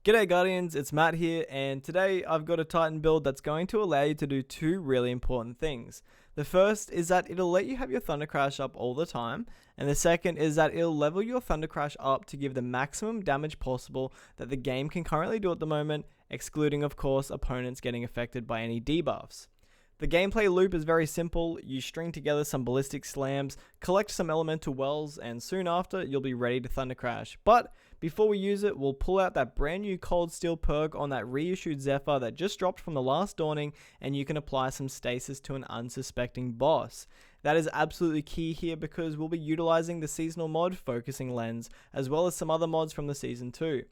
G'day Guardians, it's Matt here, and today I've got a Titan build that's going to allow you to do two really important things. The first is that it'll let you have your Thundercrash up all the time, and the second is that it'll level your Thundercrash up to give the maximum damage possible that the game can currently do at the moment, excluding of course opponents getting affected by any debuffs. The gameplay loop is very simple. You string together some ballistic slams, collect some elemental wells, and soon after you'll be ready to Thundercrash. But before we use it, we'll pull out that brand new Cold Steel perk on that reissued Zephyr that just dropped from the last dawning, and you can apply some stasis to an unsuspecting boss. That is absolutely key here because we'll be utilizing the seasonal mod Focusing Lens, as well as some other mods from the season 2.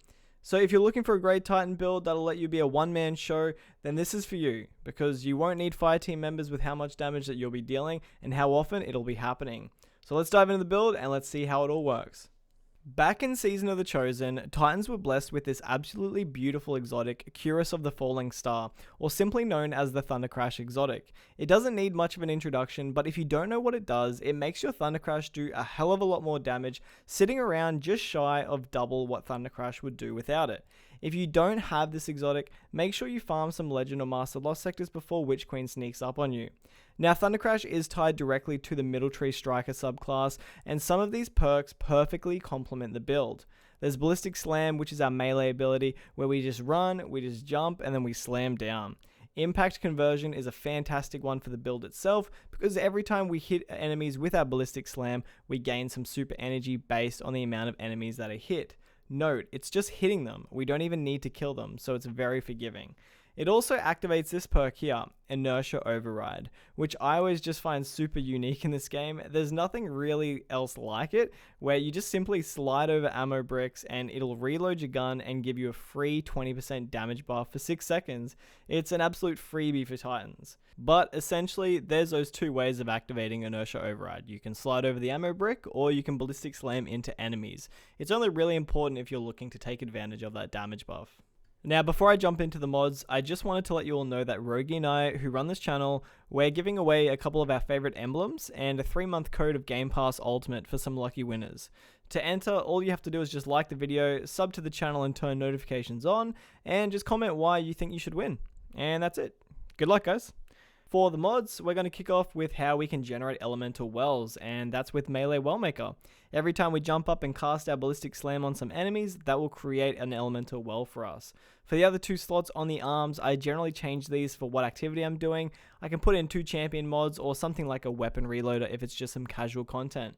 So if you're looking for a great Titan build that'll let you be a one-man show, then this is for you, because you won't need fire team members with how much damage that you'll be dealing and how often it'll be happening. So let's dive into the build and let's see how it all works. Back in Season of the Chosen, Titans were blessed with this absolutely beautiful exotic, Cuirass of the Falling Star, or simply known as the Thundercrash exotic. It doesn't need much of an introduction, but if you don't know what it does, it makes your Thundercrash do a hell of a lot more damage, sitting around just shy of double what Thundercrash would do without it. If you don't have this exotic, make sure you farm some Legend or Master Lost sectors before Witch Queen sneaks up on you. Now, Thundercrash is tied directly to the Middle Tree Striker subclass, and some of these perks perfectly complement the build. There's Ballistic Slam, which is our melee ability, where we just run, we just jump, and then we slam down. Impact Conversion is a fantastic one for the build itself, because every time we hit enemies with our Ballistic Slam, we gain some super energy based on the amount of enemies that are hit. Note, it's just hitting them, we don't even need to kill them, so it's very forgiving. It also activates this perk here, Inertia Override, which I always just find super unique in this game. There's nothing really else like it, where you just simply slide over ammo bricks and it'll reload your gun and give you a free 20% damage buff for 6 seconds. It's an absolute freebie for Titans. But essentially, there's those two ways of activating Inertia Override. You can slide over the ammo brick, or you can Ballistic Slam into enemies. It's only really important if you're looking to take advantage of that damage buff. Now, before I jump into the mods, I just wanted to let you all know that Roguey and I, who run this channel, we're giving away a couple of our favorite emblems and a 3-month code of Game Pass Ultimate for some lucky winners. To enter, all you have to do is just like the video, sub to the channel and turn notifications on, and just comment why you think you should win. And that's it. Good luck, guys. For the mods, we're going to kick off with how we can generate elemental wells, and that's with Melee Wellmaker. Every time we jump up and cast our Ballistic Slam on some enemies, that will create an elemental well for us. For the other 2 slots on the arms, I generally change these for what activity I'm doing. I can put in 2 champion mods or something like a weapon reloader if it's just some casual content.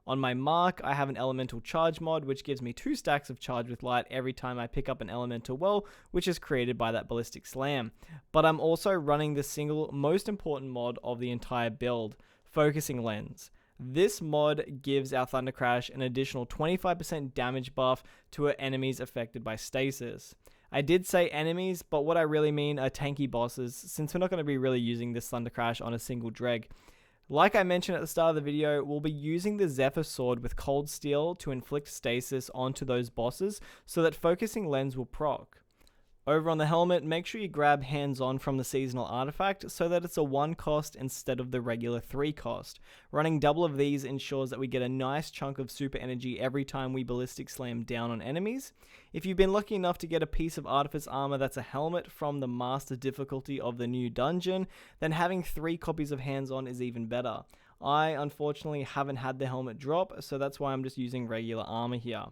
On my mark, I have an elemental charge mod, which gives me 2 stacks of charge with light every time I pick up an elemental well, which is created by that Ballistic Slam. But I'm also running the single most important mod of the entire build, Focusing Lens. This mod gives our Thundercrash an additional 25% damage buff to enemies affected by stasis. I did say enemies, but what I really mean are tanky bosses, since we're not going to be really using this Thundercrash on a single dreg. Like I mentioned at the start of the video, we'll be using the Zephyr sword with Cold Steel to inflict stasis onto those bosses so that Focusing Lens will proc. Over on the helmet, make sure you grab hands-on from the seasonal artifact so that it's a 1 cost instead of the regular 3 cost. Running double of these ensures that we get a nice chunk of super energy every time we Ballistic Slam down on enemies. If you've been lucky enough to get a piece of Artifice armor that's a helmet from the master difficulty of the new dungeon, then having 3 copies of hands-on is even better. I unfortunately haven't had the helmet drop, so that's why I'm just using regular armor here.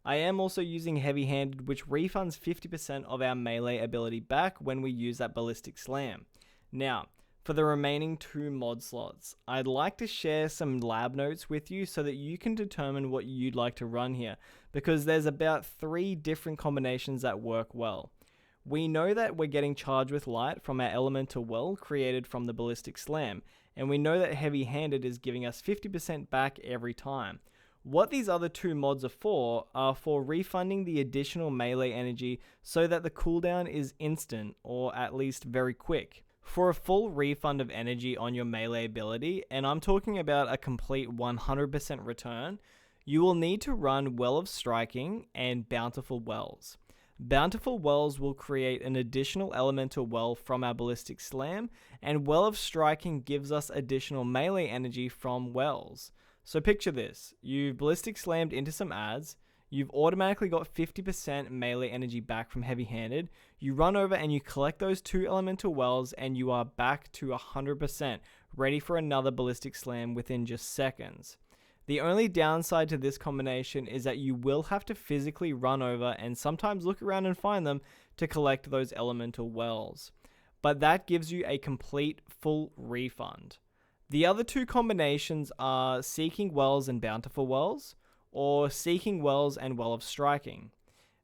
I am also using Heavy Handed, which refunds 50% of our melee ability back when we use that Ballistic Slam. Now, for the remaining 2 mod slots, I'd like to share some lab notes with you so that you can determine what you'd like to run here, because there's about 3 different combinations that work well. We know that we're getting charged with light from our elemental well created from the Ballistic Slam, and we know that Heavy Handed is giving us 50% back every time. What these other 2 mods are for refunding the additional melee energy so that the cooldown is instant, or at least very quick. For a full refund of energy on your melee ability, and I'm talking about a complete 100% return, you will need to run Well of Striking and Bountiful Wells. Bountiful Wells will create an additional elemental well from our Ballistic Slam, and Well of Striking gives us additional melee energy from wells. So picture this, you've Ballistic Slammed into some ads, you've automatically got 50% melee energy back from heavy-handed. You run over and you collect those 2 elemental wells and you are back to 100%, ready for another ballistic slam within just seconds. The only downside to this combination is that you will have to physically run over and sometimes look around and find them to collect those elemental wells. But that gives you a complete full refund. The other 2 combinations are Seeking Wells and Bountiful Wells, or Seeking Wells and Well of Striking.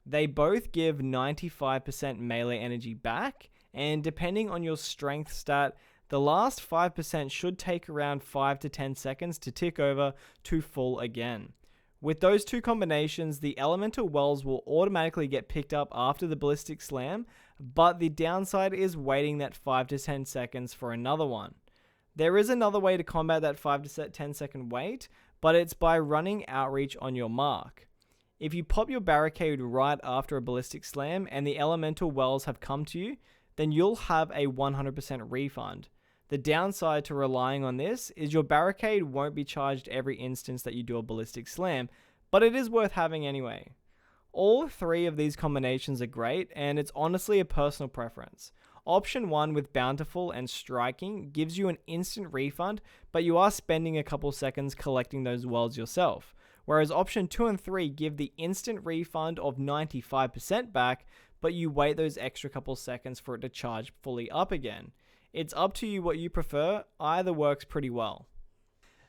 They both give 95% melee energy back, and depending on your strength stat, the last 5% should take around 5 to 10 seconds to tick over to full again. With those 2 combinations, the elemental wells will automatically get picked up after the ballistic slam, but the downside is waiting that 5 to 10 seconds for another one. There is another way to combat that 5 to 10 second wait, but it's by running outreach on your mark. If you pop your barricade right after a ballistic slam and the elemental wells have come to you, then you'll have a 100% refund. The downside to relying on this is your barricade won't be charged every instance that you do a ballistic slam, but it is worth having anyway. All 3 of these combinations are great, and it's honestly a personal preference. Option 1 with Bountiful and Striking gives you an instant refund, but you are spending a couple seconds collecting those wells yourself. Whereas option 2 and 3 give the instant refund of 95% back, but you wait those extra couple seconds for it to charge fully up again. It's up to you what you prefer, either works pretty well.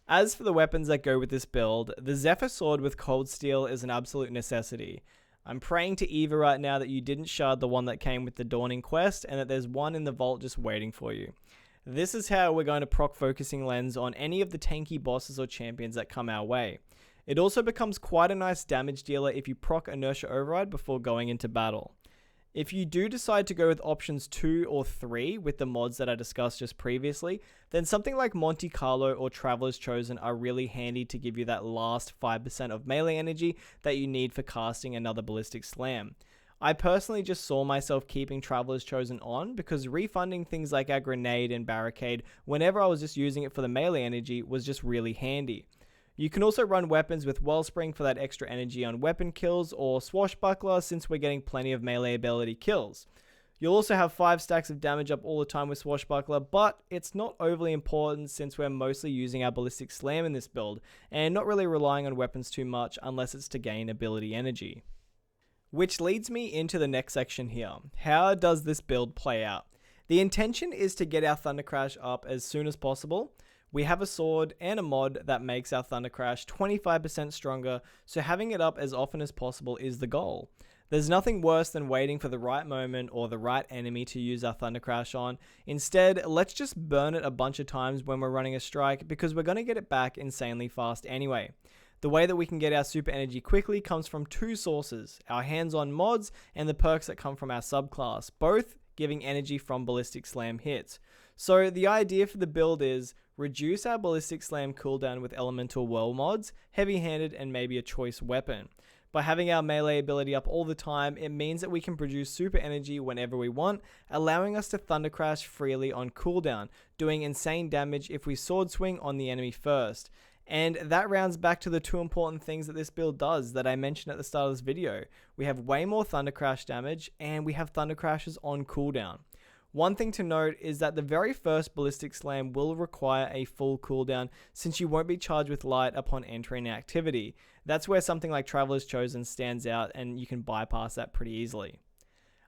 As for the weapons that go with this build, the Zephyr sword with Cold Steel is an absolute necessity. I'm praying to Eva right now that you didn't shard the one that came with the Dawning Quest and that there's one in the vault just waiting for you. This is how we're going to proc Focusing Lens on any of the tanky bosses or champions that come our way. It also becomes quite a nice damage dealer if you proc Inertia Override before going into battle. If you do decide to go with options 2 or 3 with the mods that I discussed just previously, then something like Monte Carlo or Traveler's Chosen are really handy to give you that last 5% of melee energy that you need for casting another ballistic slam. I personally just saw myself keeping Traveler's Chosen on because refunding things like our grenade and barricade whenever I was just using it for the melee energy was just really handy. You can also run weapons with Wellspring for that extra energy on weapon kills, or Swashbuckler since we're getting plenty of melee ability kills. You'll also have 5 stacks of damage up all the time with Swashbuckler, but it's not overly important since we're mostly using our Ballistic Slam in this build, and not really relying on weapons too much unless it's to gain ability energy. Which leads me into the next section here. How does this build play out? The intention is to get our Thundercrash up as soon as possible. We have a sword and a mod that makes our Thundercrash 25% stronger, so having it up as often as possible is the goal. There's nothing worse than waiting for the right moment or the right enemy to use our Thundercrash on. Instead, let's just burn it a bunch of times when we're running a strike because we're going to get it back insanely fast anyway. The way that we can get our super energy quickly comes from 2 sources, our hands-on mods and the perks that come from our subclass, both giving energy from Ballistic Slam hits. So the idea for the build is reduce our Ballistic Slam cooldown with elemental well mods, heavy-handed, and maybe a choice weapon. By having our melee ability up all the time, it means that we can produce super energy whenever we want, allowing us to Thundercrash freely on cooldown, doing insane damage if we sword swing on the enemy first. And that rounds back to the 2 important things that this build does that I mentioned at the start of this video. We have way more Thundercrash damage, and we have Thundercrashes on cooldown. One thing to note is that the very first Ballistic Slam will require a full cooldown since you won't be charged with light upon entering activity. That's where something like Traveler's Chosen stands out and you can bypass that pretty easily.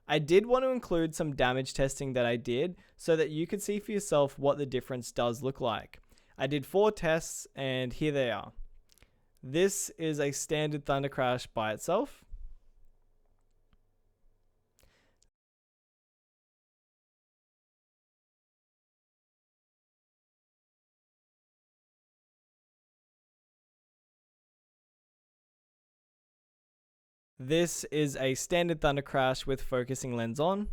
I did want to include some damage testing that I did so that you could see for yourself what the difference does look like. I did 4 tests and here they are. This is a standard Thundercrash by itself. This is a standard Thundercrash with focusing lens on.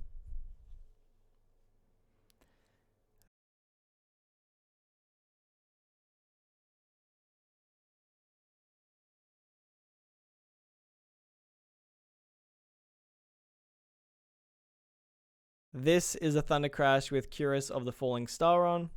This is a Thundercrash with Cuirass of the Falling Star on.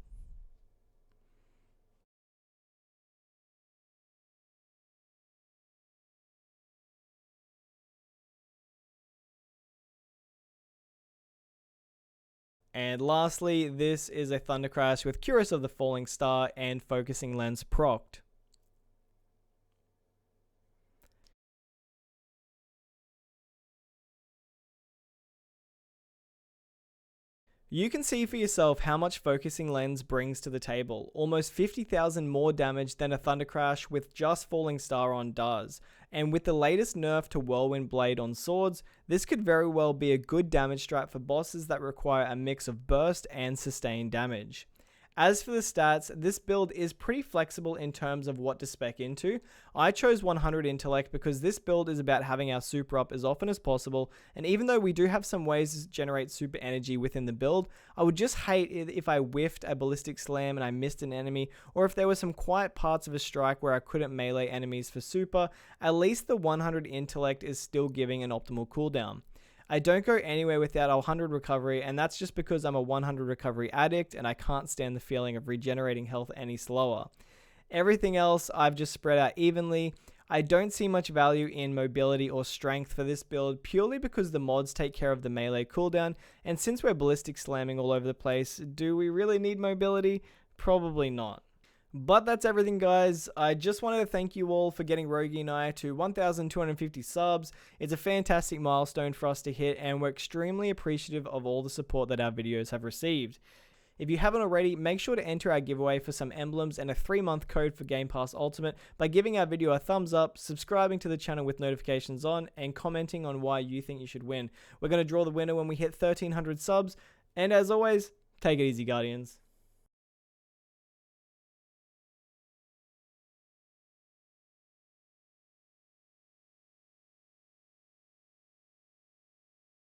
And lastly, this is a Thundercrash with Cuirass of the Falling Star and Focusing Lens procced. You can see for yourself how much Focusing Lens brings to the table, almost 50,000 more damage than a Thundercrash with just Falling Star on does, and with the latest nerf to Whirlwind Blade on swords, this could very well be a good damage strat for bosses that require a mix of burst and sustained damage. As for the stats, this build is pretty flexible in terms of what to spec into. I chose 100 intellect because this build is about having our super up as often as possible, and even though we do have some ways to generate super energy within the build, I would just hate it if I whiffed a ballistic slam and I missed an enemy, or if there were some quiet parts of a strike where I couldn't melee enemies for super. At least the 100 intellect is still giving an optimal cooldown. I don't go anywhere without a 100 recovery, and that's just because I'm a 100 recovery addict and I can't stand the feeling of regenerating health any slower. Everything else I've just spread out evenly. I don't see much value in mobility or strength for this build purely because the mods take care of the melee cooldown, and since we're ballistic slamming all over the place, do we really need mobility? Probably not. But that's everything, guys. I just wanted to thank you all for getting Roguey and I to 1,250 subs. It's a fantastic milestone for us to hit, and we're extremely appreciative of all the support that our videos have received. If you haven't already, make sure to enter our giveaway for some emblems and a 3-month code for Game Pass Ultimate by giving our video a thumbs up, subscribing to the channel with notifications on, and commenting on why you think you should win. We're going to draw the winner when we hit 1,300 subs, and as always, take it easy, Guardians.